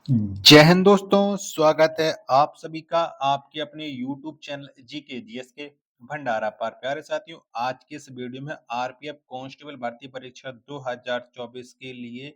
जय हिंद दोस्तों, स्वागत है आप सभी का आपके अपने यूट्यूब चैनल जीके जीएस के भंडारा पर। प्यारे साथियों, आज के इस वीडियो में आरपीएफ कांस्टेबल भर्ती परीक्षा 2024 के लिए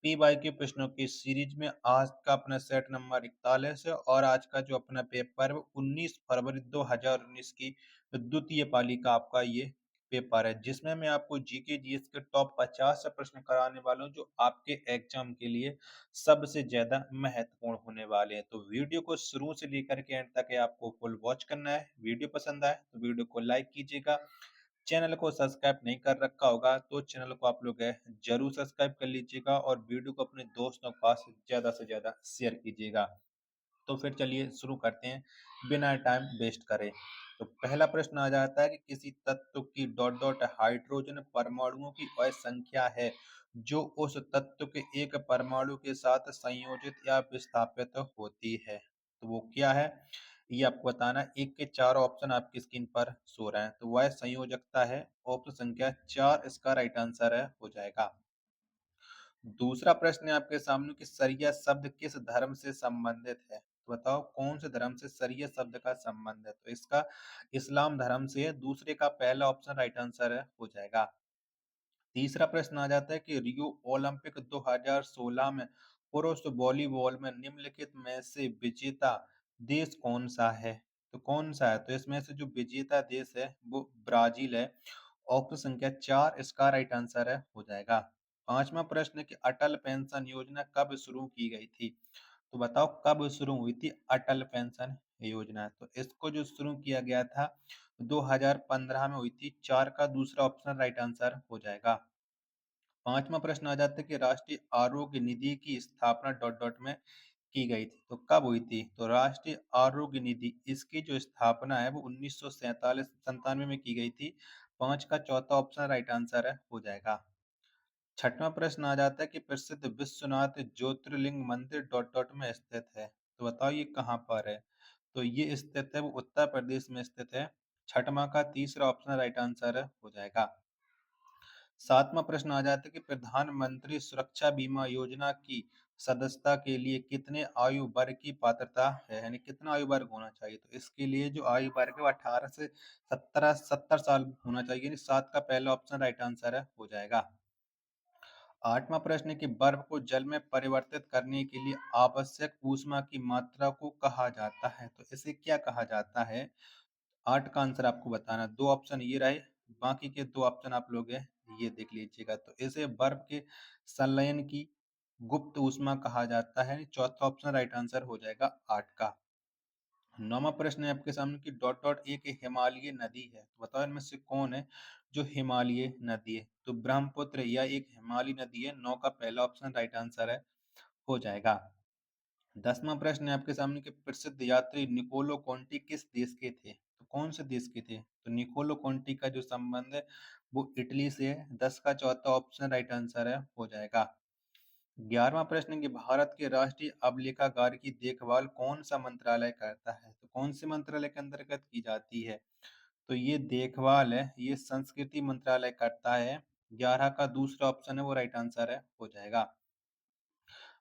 पीवाई के प्रश्नों की सीरीज में आज का अपना सेट नंबर 41 है और आज का जो अपना पेपर है वो 19 फरवरी 2019 की द्वितीय पाली का आपका ये पेपर है, जिसमें मैं आपको जीके जीएस के टॉप 50 से प्रश्न कराने वाला हूँ जो आपके एग्जाम के लिए सबसे ज़्यादा महत्वपूर्ण होने वाले हैं। तो वीडियो को शुरू से लेकर के एंड तक आपको फुल वॉच करना है। वीडियो पसंद आए तो वीडियो को लाइक कीजिएगा। चैनल को सब्सक्राइब नहीं कर रखा होगा तो चैनल को आप लोग जरूर सब्सक्राइब कर लीजिएगा और वीडियो को अपने दोस्तों के पास ज़्यादा से ज़्यादा शेयर कीजिएगा। तो फिर चलिए शुरू करते हैं बिना टाइम वेस्ट करे। तो पहला प्रश्न आ जाता है कि किसी तत्व की डॉट डॉट हाइड्रोजन परमाणुओं की वह संख्या है जो उस तत्व के एक परमाणु के साथ संयोजित या विस्थापित होती है। तो वो क्या है ये आपको बताना है। एक के चार ऑप्शन आपकी स्क्रीन पर शो रहे हैं। तो वह संयोजकता है। ऑप्शन संख्या 4 इसका राइट आंसर है हो जाएगा। दूसरा प्रश्न है आपके सामने कि सरिया शब्द किस धर्म से संबंधित है। तो बताओ कौन से धर्म से सरिया शब्द का संबंध है। तो इसका इस्लाम धर्म से है। दूसरे का पहला ऑप्शन राइट आंसर है हो जाएगा। तीसरा प्रश्न आ जाता है कि रियो ओलंपिक 2016 में पुरुष वॉलीबॉल में निम्नलिखित में से विजेता देश कौन सा है। तो कौन सा है तो इसमें से जो विजेता देश है वो ब्राजील है। ऑप्शन संख्या 4 इसका राइट आंसर है हो जाएगा। पांचवा प्रश्न है कि अटल पेंशन योजना कब शुरू की गई थी। तो बताओ कब शुरू हुई थी अटल पेंशन योजना। तो इसको जो शुरू किया गया था 2015 में हुई थी। 4 का दूसरा ऑप्शन राइट आंसर हो जाएगा। पांचवा प्रश्न आ जाता है कि राष्ट्रीय आरोग्य निधि की स्थापना डॉट डॉट में की गई थी। तो कब हुई थी। तो राष्ट्रीय आरोग्य निधि इसकी जो स्थापना है वो 1947 में की गई थी। 5 का चौथा ऑप्शन राइट आंसर है हो जाएगा। छठवां प्रश्न आ जाता है कि प्रसिद्ध विश्वनाथ ज्योतिर्लिंग मंदिर डॉट डॉट में स्थित है। तो बताओ ये कहाँ पर है। तो ये स्थित है वो उत्तर प्रदेश में स्थित है। छठवां का तीसरा ऑप्शन राइट आंसर है हो जाएगा। सातवां प्रश्न आ जाता है कि प्रधानमंत्री सुरक्षा बीमा योजना की सदस्यता के लिए कितने आयु वर्ग की पात्रता है, यानी कितना आयु वर्ग होना चाहिए। तो इसके लिए जो आयु वर्ग है वो 18 से 70 साल होना चाहिए, यानी 7 का पहला ऑप्शन राइट आंसर है हो जाएगा। आठवां प्रश्न है कि बर्फ को जल में परिवर्तित करने के लिए आवश्यक ऊष्मा की मात्रा को कहा जाता है। तो इसे क्या कहा जाता है। 8 का आंसर आपको बताना। दो ऑप्शन ये रहे, बाकी के दो ऑप्शन आप लोग ये देख लीजिएगा। तो इसे बर्फ के संलयन की गुप्त ऊष्मा कहा जाता है। चौथा ऑप्शन राइट आंसर हो जाएगा 8 का। नौवां प्रश्न है आपके सामने कि डॉट डॉट एक हिमालयी नदी है। तो बताओ इनमें से कौन है जो हिमालयी नदी है। तो ब्रह्मपुत्र या एक हिमालयी नदी है। 9 का पहला ऑप्शन राइट आंसर है हो जाएगा। 10वां प्रश्न है आपके सामने कि प्रसिद्ध यात्री निकोलो कॉन्टी किस देश के थे। तो कौन से देश के थे। तो निकोलो कॉन्टी का जो संबंध है वो इटली से है। 10 का चौथा ऑप्शन राइट आंसर है हो जाएगा। 11वां प्रश्न है कि भारत के राष्ट्रीय अभिलेखागार की देखभाल कौन सा मंत्रालय करता है। तो कौन से मंत्रालय के अंतर्गत की जाती है। तो ये देखभाल है ये संस्कृति मंत्रालय करता है। 11 का दूसरा ऑप्शन है वो राइट आंसर है हो जाएगा।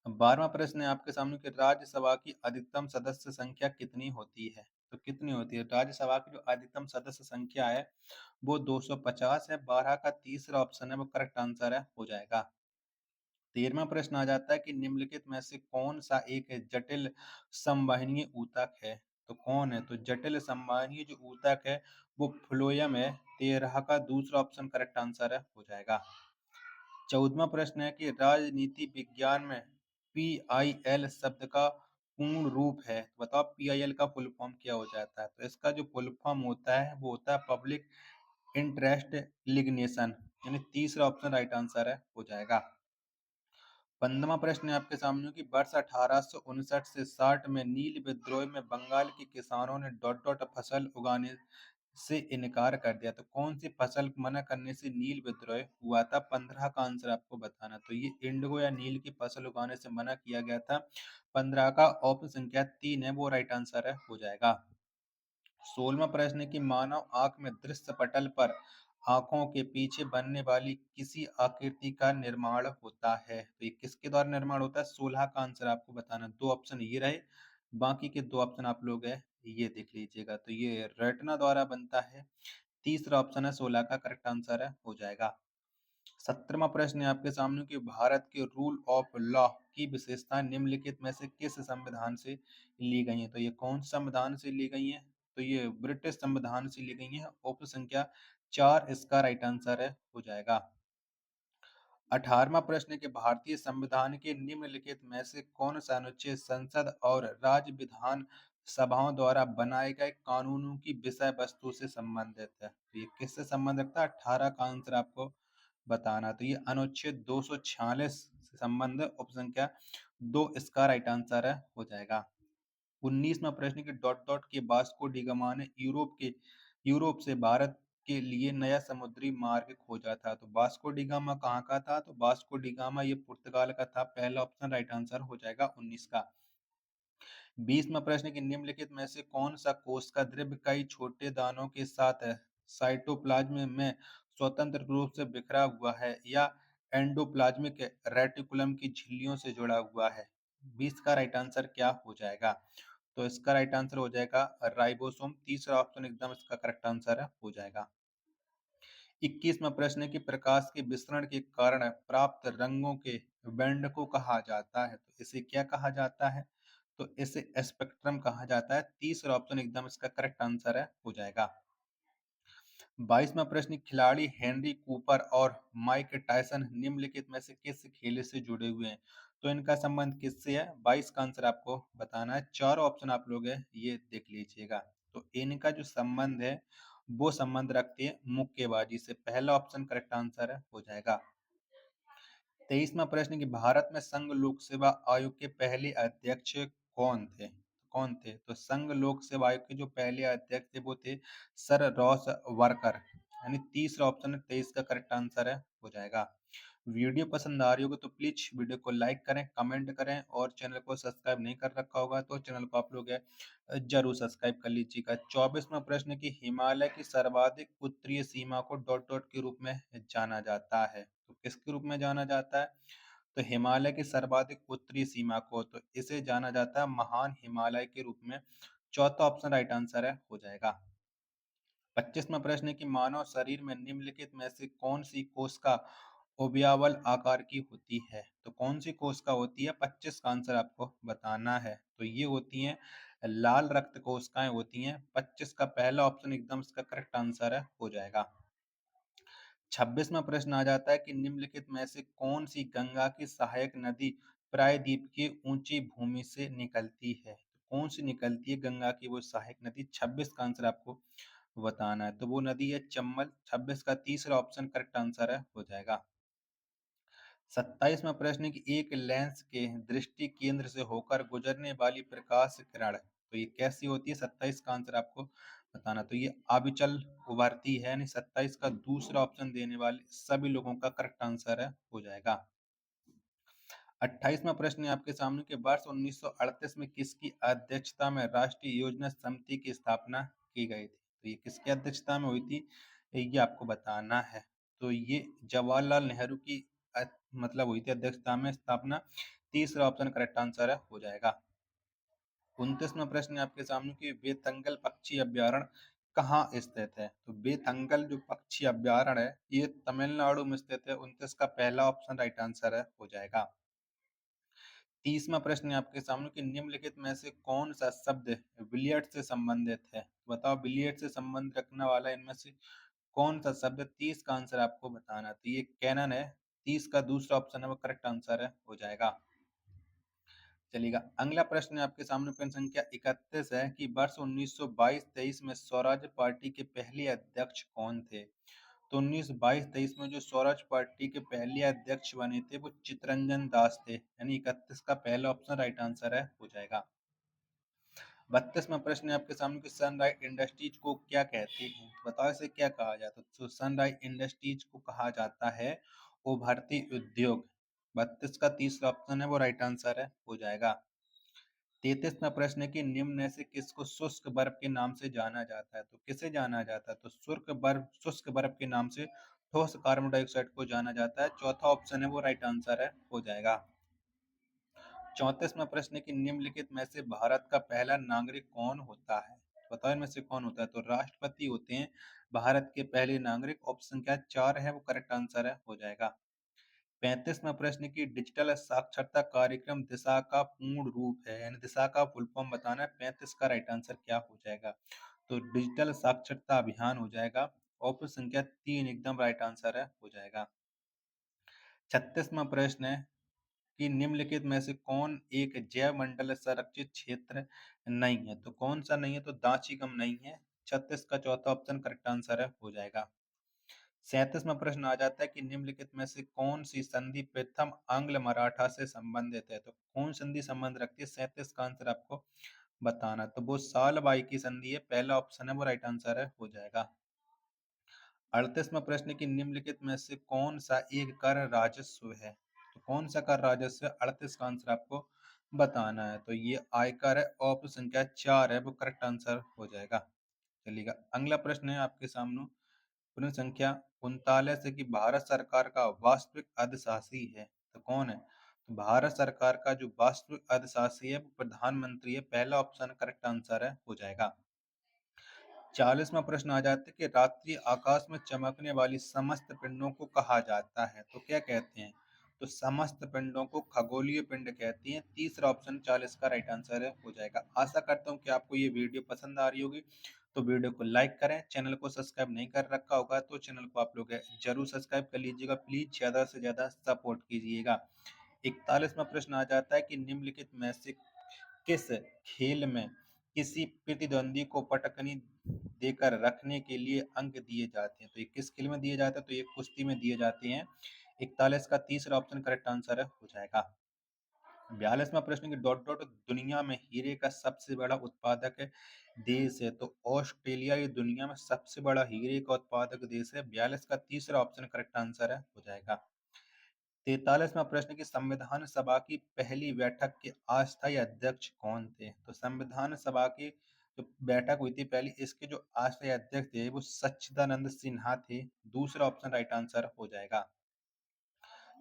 12वां प्रश्न है आपके सामने कि राज्यसभा की अधिकतम सदस्य संख्या कितनी होती है। तो कितनी होती है। राज्यसभा की जो अधिकतम सदस्य संख्या है वो 250 है। 12 का तीसरा ऑप्शन है वो करेक्ट आंसर है हो जाएगा। 13वां प्रश्न आ जाता है कि निम्नलिखित में से कौन सा एक जटिल संवहनीय ऊतक है। तो कौन है। तो जटिल संवहनीय जो ऊतक है वो फ्लोएम है। 13 का दूसरा ऑप्शन करेक्ट आंसर है हो जाएगा। 14वां प्रश्न है कि राजनीति विज्ञान में PIL शब्द का पूर्ण रूप है। तो बताओ PIL का फुल फॉर्म क्या हो जाता है। तो इसका जो फुल फॉर्म होता है वो होता है पब्लिक इंटरेस्ट लिग्नेशन, यानी तीसरा ऑप्शन राइट आंसर है हो जाएगा। 15वां प्रश्न है आपके सामने कि वर्ष 1859 से 60 में नील विद्रोह में बंगाल के किसानों ने डॉट डॉट फसल उगाने से इनकार कर दिया। तो कौन सी फसल को मना करने से नील विद्रोह हुआ था। 15 का आंसर आपको बताना। तो ये इंडिगो या नील की फसल उगाने से मना किया गया था। 15 का ऑप्शन संख्या 3 है वो राइट आंसर है हो जाएगा। 16वां प्रश्न है कि मानव आंख में दृश्य पटल पर आंखों के पीछे बनने वाली किसी आकृति का निर्माण होता है। तो ये किसके द्वारा निर्माण होता है? 16 का आंसर आपको बताना। दो ऑप्शन ये रहे, बाकी के दो ऑप्शन आप लोग है ये देख लीजिएगा। तो ये रेटिना द्वारा बनता है। तीसरा ऑप्शन है 16 का करेक्ट आंसर है हो जाएगा। 17वां प्रश्न है आपके सामने कि भारत के रूल ऑफ लॉ की विशेषताएं निम्नलिखित में से किस संविधान से ली गई हैं? तो ये कौन सा संविधान से ली गई हैं? तो ये ब्रिटिश संविधान से ली गई हैं। ऑप्शन संख्या 4 इसका राइट आंसर है हो जाएगा। 18वां प्रश्न है कि भारतीय संविधान के निम्नलिखित में से कौन सा अनुच्छेद संसद और राज्य विधान सभाओं द्वारा बनाए गए कानूनों की विषय वस्तु से संबंधित है? तो ये किससे संबंध रखता है? 18 का आंसर आपको बताना। तो ये अनुच्छेद 246 से संबंध है। ऑप्शन संख्या 2 इसका राइट आंसर है हो जाएगा। 19वां प्रश्न कि डॉट डॉट के वास्को डी गामा ने यूरोप से भारत के लिए नया समुद्री मार्ग खोजा था। तो वास्को डी गामा कहाँ का था? तो वास्को डी गामा ये पुर्तगाल का था। पहला ऑप्शन राइट आंसर हो जाएगा 19 का। 20वां प्रश्न कि निम्नलिखित में से कौन सा कोशिका द्रव्य कई छोटे दानों के साथ साइटोप्लाज्म में स्वतंत्र रूप से बिखरा हुआ है या एंडोप्लाज्मिक रेटिकुलम की झिल्लियों से जुड़ा हुआ है? 20 का राइट आंसर क्या हो जाएगा? तो इसका राइट आंसर हो जाएगा राइबोसोम। तीसरा ऑप्शन एकदम इसका करेक्ट आंसर है हो जाएगा। 21वां प्रश्न है कि प्रकाश के विसरण के कारण प्राप्त रंगों के बैंड को कहा जाता है? तो इसे क्या कहा जाता है? तो इसे स्पेक्ट्रम कहा जाता है। तीसरा ऑप्शन एकदम इसका करेक्ट आंसर है हो जाएगा। 22वां प्रश्न खिलाड़ी हेनरी कूपर और माइक टायसन निम्नलिखित में से किस खेल से जुड़े हुए हैं? तो इनका संबंध किससे है? 22 का आंसर आपको बताना है। चारों ऑप्शन आप लोग है ये देख लीजिएगा। तो इनका जो संबंध है वो संबंध रखते हैं मुक्केबाजी से। पहला ऑप्शन करेक्ट आंसर है हो जाएगा। 23वां प्रश्न कि भारत में संघ लोक सेवा आयोग के पहले अध्यक्ष कौन थे? तो संघ लोक सेवा आयोग के जो पहले अध्यक्ष थे वो थे सर रॉस वर्कर। यानी तीसरा ऑप्शन 23 का करेक्ट आंसर है हो जाएगा। वीडियो पसंद आ रही होगी तो प्लीज वीडियो को लाइक करें, कमेंट करें और चैनल को सब्सक्राइब नहीं कर रखा होगा तो चैनल को आप लोग जरूर सब्सक्राइब कर लीजिएगा। 24वां प्रश्न कि हिमालय की सर्वाधिक उत्तरीय सीमा को डॉट डॉट के रूप में जाना जाता है? तो किसके रूप में जाना जाता है? तो हिमालय की सर्वाधिक उत्तरी सीमा को तो इसे जाना जाता है महान हिमालय के रूप में। चौथा ऑप्शन राइट आंसर है हो जाएगा। 25वां प्रश्न है कि मानव शरीर में निम्नलिखित में से कौन सी कोशिका ओवल आकार की होती है? तो कौन सी कोशिका होती है? 25 का आंसर आपको बताना है। तो ये होती हैं लाल रक्त कोशिकाएं होती हैं। 25 का पहला ऑप्शन एकदम इसका करेक्ट आंसर है हो जाएगा। 26वां प्रश्न आ जाता है कि निम्नलिखित में से कौन सी गंगा की सहायक नदी प्रायद्वीप की ऊंची भूमि से निकलती है? तो कौन सी निकलती है गंगा की वो सहायक नदी? 26 का आंसर आपको बताना है। तो वो नदी है चंबल। 26 का तीसरा ऑप्शन करेक्ट आंसर है हो जाएगा। 27वां प्रश्न कि एक लेंस के दृष्टि केंद्र से होकर गुजरने वाली प्रकाश किरण तो ये कैसी होती है? 27 का आंसर आपको बताना। तो ये अविचल उभरती है। यानी 27 का दूसरा ऑप्शन देने वाले सभी लोगों का करेक्ट आंसर है हो जाएगा। 28वां प्रश्न है आपके सामने के वर्ष 1938 में किसकी अध्यक्षता में राष्ट्रीय योजना समिति की स्थापना की गई थी? तो ये किसकी अध्यक्षता में हुई थी ये आपको बताना है। तो ये जवाहरलाल नेहरू की मतलब हुई थी अध्यक्षता में स्थापना। तीसरा ऑप्शन करेक्ट आंसर है हो जाएगा। 29वां प्रश्न है आपके सामने कि बेतंगल पक्षी अभ्यारण्य कहाँ स्थित है? तो बेतंगल जो पक्षी अभ्यारण्य है ये तमिलनाडु में स्थित है। 29 का पहला ऑप्शन राइट आंसर है हो जाएगा। 30वां प्रश्न है आपके सामने कि निम्नलिखित में से कौन सा शब्द बिलियर्ड से संबंधित है? तो बताओ बिलियर्ड से संबंध रखने वाला इनमें से कौन सा शब्द? 30 का आंसर आपको बताना है। तो ये कैनन है। 30 का दूसरा ऑप्शन है वो करेक्ट आंसर है हो जाएगा। चलिएगा अगला प्रश्न है आपके सामने प्रश्न संख्या 31 है कि वर्ष 1922-23 में स्वराज पार्टी के पहले अध्यक्ष कौन थे? तो 1922-23 में जो स्वराज पार्टी के पहले अध्यक्ष बने थे वो चितरंजन दास थे। यानी 31 का पहला ऑप्शन राइट आंसर है हो जाएगा। 32वां प्रश्न है आपके सामने कि सनराइज इंडस्ट्रीज को क्या कहते हैं? तो बताओ इसे क्या कहा जाता है? तो सनराइज इंडस्ट्रीज को कहा जाता है उभरती उद्योग। 32 का तीसरा ऑप्शन है वो राइट आंसर है हो जाएगा। 33वां प्रश्न है कि निम्न में से किसको शुष्क बर्फ के नाम से जाना जाता है? तो किसे जाना जाता है? तो शुष्क बर्फ के नाम से ठोस कार्बन डाइऑक्साइड को जाना जाता है। चौथा ऑप्शन है वो राइट आंसर है, हो जाएगा। 34वां प्रश्न है कि निम्नलिखित में से भारत का पहला नागरिक कौन होता है? बताओ इनमें से कौन होता है? तो राष्ट्रपति होते हैं भारत के पहले नागरिक। ऑप्शन क्या 4 है वो करेक्ट आंसर है, हो जाएगा। 35वां प्रश्न की डिजिटल साक्षरता कार्यक्रम दिशा का पूर्ण रूप है, यानी दिशा का फुल फॉर्म बताना है। 35 का राइट आंसर क्या हो जाएगा? तो डिजिटल साक्षरता अभियान हो जाएगा। ऑप्शन संख्या 3 एकदम राइट आंसर है, हो जाएगा। 36वां प्रश्न है कि निम्नलिखित में से कौन एक जैव मंडल संरक्षित क्षेत्र नहीं है? तो कौन सा नहीं है? तो दांचीगम नहीं है। 36 का चौथा ऑप्शन करेक्ट आंसर है, हो जाएगा। 37वां प्रश्न आ जाता है कि निम्नलिखित में से कौन सी संधि प्रथम आंग्ल मराठा से संबंधित है? तो कौन संधि संबंध रखती है? 37 का आंसर आपको बताना। तो वो सालबाई की संधि है। पहला ऑप्शन है वो राइट आंसर है, हो जाएगा। 38वां प्रश्न की निम्नलिखित में से कौन सा एक कर राजस्व है? तो कौन सा कर राजस्व है? 38 का आंसर आपको बताना है। तो ये आयकर है। ऑप्शन संख्या 4 है वो करेक्ट आंसर हो जाएगा। चलिएगा, अगला प्रश्न है आपके सामने। प्रश्न संख्या 39 है कि भारत सरकार का वास्तविक अधिशासी है तो कौन है? तो भारत सरकार का जो वास्तविक अधिशासी है वो प्रधानमंत्री है। पहला ऑप्शन करेक्ट आंसर है, हो जाएगा। 40वां प्रश्न आ जाता है कि रात्रि आकाश में चमकने वाली समस्त पिंडों को कहा जाता है तो क्या कहते हैं? तो समस्त पिंडों को खगोलीय पिंड कहती हैं। तीसरा ऑप्शन 40 का राइट आंसर है, हो जाएगा। आशा करता हूँ कि आपको ये वीडियो पसंद आ रही होगी। तो वीडियो को लाइक करें, चैनल को सब्सक्राइब नहीं कर रखा होगा तो चैनल को आप लोग जरूर सब्सक्राइब कर लीजिएगा। प्लीज ज्यादा से ज्यादा सपोर्ट कीजिएगा। 41वां प्रश्न आ जाता है कि निम्नलिखित में से किस खेल में किसी प्रतिद्वंदी को पटकनी देकर रखने के लिए अंक दिए जाते हैं? तो ये किस खेल में दिए जाते हैं? तो ये कुश्ती में दिए जाते हैं। 41 का तीसरा ऑप्शन करेक्ट आंसर है, हो जाएगा। 42वां प्रश्न की डॉट डॉट दुनिया में हीरे का सबसे बड़ा उत्पादक देश है? तो ऑस्ट्रेलिया ये दुनिया में सबसे बड़ा हीरे का उत्पादक देश है। 42 का तीसरा ऑप्शन करेक्ट आंसर है, हो जाएगा। 43वां प्रश्न की संविधान सभा की पहली बैठक के अस्थायी अध्यक्ष कौन थे? तो संविधान सभा की जो बैठक हुई थी पहली, इसके जो अस्थायी अध्यक्ष थे वो सच्चिदानंद सिन्हा थे। दूसरा ऑप्शन राइट आंसर हो जाएगा।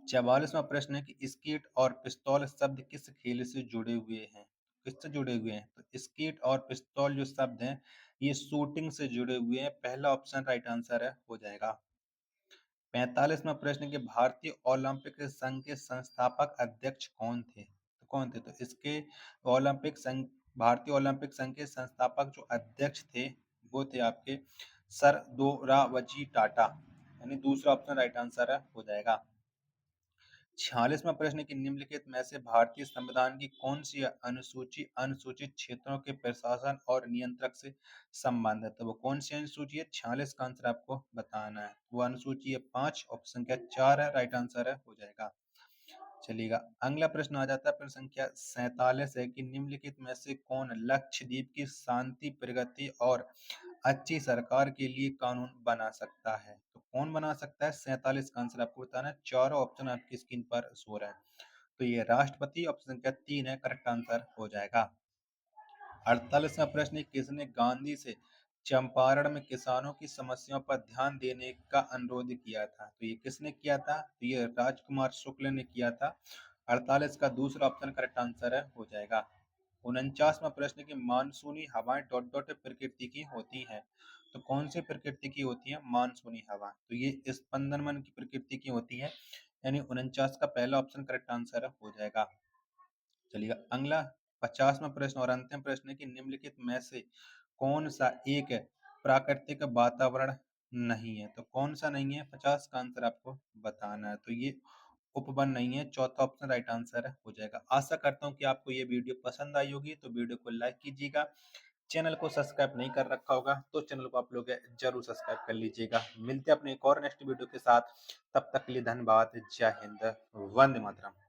44वां प्रश्न है कि स्कीट और पिस्तौल शब्द किस खेल से जुड़े हुए हैं? किससे जुड़े हुए हैं? तो स्कीट और पिस्तौल जो शब्द हैं ये शूटिंग से जुड़े हुए हैं। पहला ऑप्शन राइट आंसर है, हो जाएगा। 45वां प्रश्न कि भारतीय ओलंपिक संघ के संस्थापक अध्यक्ष कौन थे? तो कौन थे? तो इसके ओलंपिक संघ भारतीय ओलंपिक संघ के संस्थापक जो अध्यक्ष थे वो थे आपके सर दोरावजी टाटा, यानी दूसरा ऑप्शन राइट आंसर है, हो जाएगा। 46वां प्रश्न कि निम्नलिखित में से भारतीय संविधान की कौन सी अनुसूची अनुसूचित क्षेत्रों के प्रशासन और नियंत्रक से संबंधित है? वो कौन सी अनुसूची है? 46 का आंसर आपको बताना है। वो अनुसूची है 5, ऑप्शन संख्या 4 है, राइट आंसर है, हो जाएगा। चलिएगा, अगला प्रश्न आ जाता है प्रश्न संख्या 47 है कि निम्नलिखित में से कौन लक्षद्वीप की शांति, प्रगति और अच्छी सरकार के लिए कानून बना सकता है? तो कौन बना सकता है? 47 का आंसर आपको बताना है। चारों ऑप्शन आपकी स्क्रीन पर शो रहा है। तो ये राष्ट्रपति ऑप्शन संख्या 3 है, करेक्ट आंसर हो जाएगा। 48वां प्रश्न है, किसने गांधी से चंपारण में किसानों की समस्याओं पर ध्यान देने का अनुरोध किया था? तो ये किसने किया था? तो ये राजकुमार शुक्ल ने किया था। 48 का दूसरा ऑप्शन करेक्ट आंसर है, हो जाएगा। 49वां प्रश्न की मानसूनी हवाएं डॉट डॉट प्रकृति की होती हैं? तो कौन सी प्रकृति की होती है मानसूनी हवा? तो ये स्पंदनवन की प्रकृति की होती है, यानी 49 का पहला ऑप्शन करेक्ट आंसर हो जाएगा। चलिएगा, अगला 50वां प्रश्न और अंतिम प्रश्न है कि निम्नलिखित में से कौन सा एक प्राकृतिक वातावरण नहीं है? तो कौन सा नहीं है? 50 का आंसर आपको बताना है। तो ये उपवन नहीं है। चौथा ऑप्शन राइट आंसर हो जाएगा। आशा करता हूँ कि आपको ये वीडियो पसंद आई होगी। तो वीडियो को लाइक कीजिएगा। चैनल को सब्सक्राइब नहीं कर रखा होगा तो चैनल को आप लोग जरूर सब्सक्राइब कर लीजिएगा। मिलते हैं अपने एक और नेक्स्ट वीडियो के साथ। तब तक के लिए धन्यवाद। जय हिंद, वंदे मातरम।